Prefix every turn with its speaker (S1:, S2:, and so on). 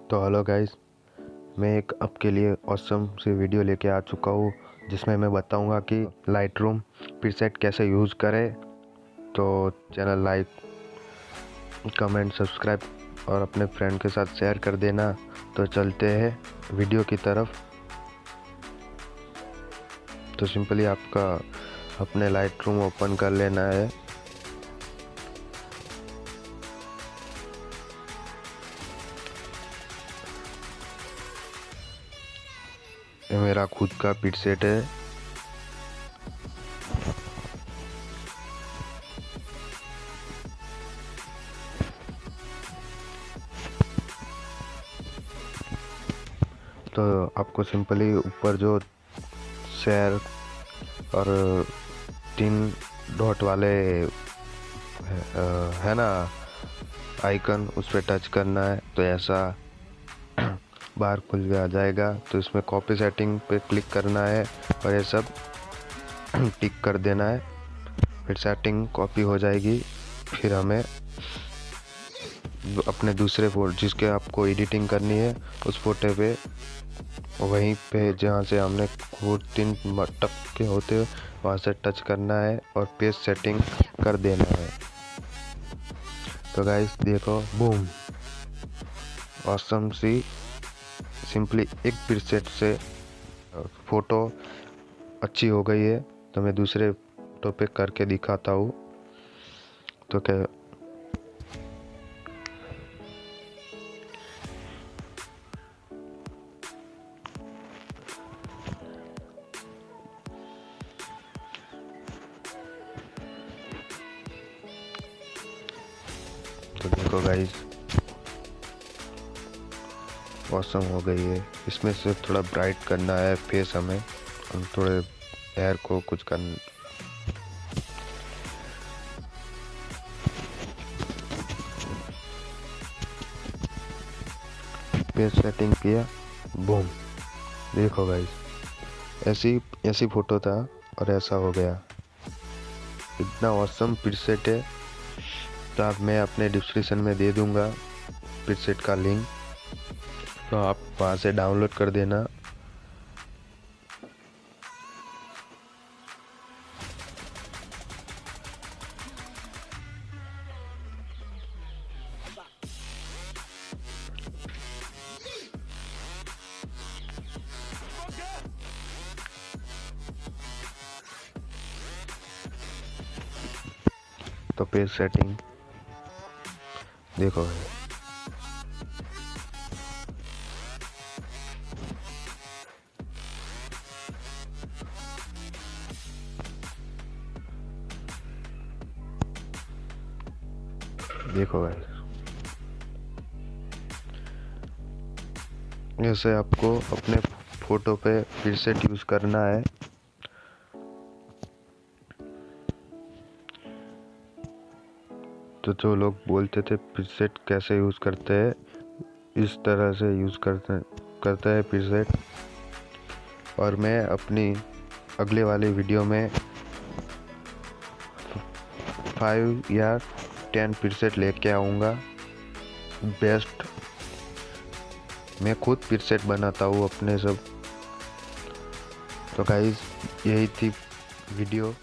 S1: तो hello guys, मैं एक आपके लिए ऑसम सी वीडियो लेके आ चुका हूँ जिसमें मैं बताऊंगा कि लाइटरूम प्रीसेट कैसे यूज़ करें। तो चैनल लाइक, कमेंट, सब्सक्राइब और अपने फ्रेंड के साथ शेयर कर देना। तो चलते हैं वीडियो की तरफ। तो सिंपली आपका अपने लाइटरूम ओपन कर लेना है। ये मेरा खुद का प्रीसेट है। तो आपको सिंपली ऊपर जो शेयर और 3 डॉट वाले है ना आइकन, उस पर टच करना है। तो ऐसा बार खुल के आ जाएगा। तो इसमें कॉपी सेटिंग पे क्लिक करना है और ये सब टिक कर देना है। फिर सेटिंग कॉपी हो जाएगी। फिर हमें अपने दूसरे फोटो जिसके आपको एडिटिंग करनी है उस फोटो पे वहीं पे जहाँ से हमने वो 3 टक के होते वहाँ से टच करना है और पेज सेटिंग कर देना है। तो गाइस देखो, बूम, ऑसम सी सिंपली एक प्रीसेट से फ़ोटो अच्छी हो गई है। तो मैं दूसरे फोटो पे करके दिखाता हूँ। तो क्या तो देखो गाइस, ऑसम हो गई है। इसमें से थोड़ा ब्राइट करना है फेस हमें, हम थोड़े हेयर को कुछ करना। पेज सेटिंग किया, बूम, देखो गाइस, ऐसी फोटो था और ऐसा हो गया। इतना ऑसम प्रीसेट है। तो आप मैं अपने डिस्क्रिप्शन में दे दूंगा प्रीसेट का लिंक, तो आप वहाँ से डाउनलोड कर देना। तो पेज सेटिंग देखो, देखो गाइस, ऐसे आपको अपने फोटो पे प्रीसेट यूज करना है। तो जो लोग बोलते थे प्रीसेट कैसे यूज करते हैं, इस तरह से यूज करता है प्रीसेट। और मैं अपनी अगले वाले वीडियो में 5 या 10 प्रीसेट लेके आऊँगा बेस्ट। मैं खुद प्रीसेट बनाता हूँ अपने सब। तो गाइस, यही थी वीडियो।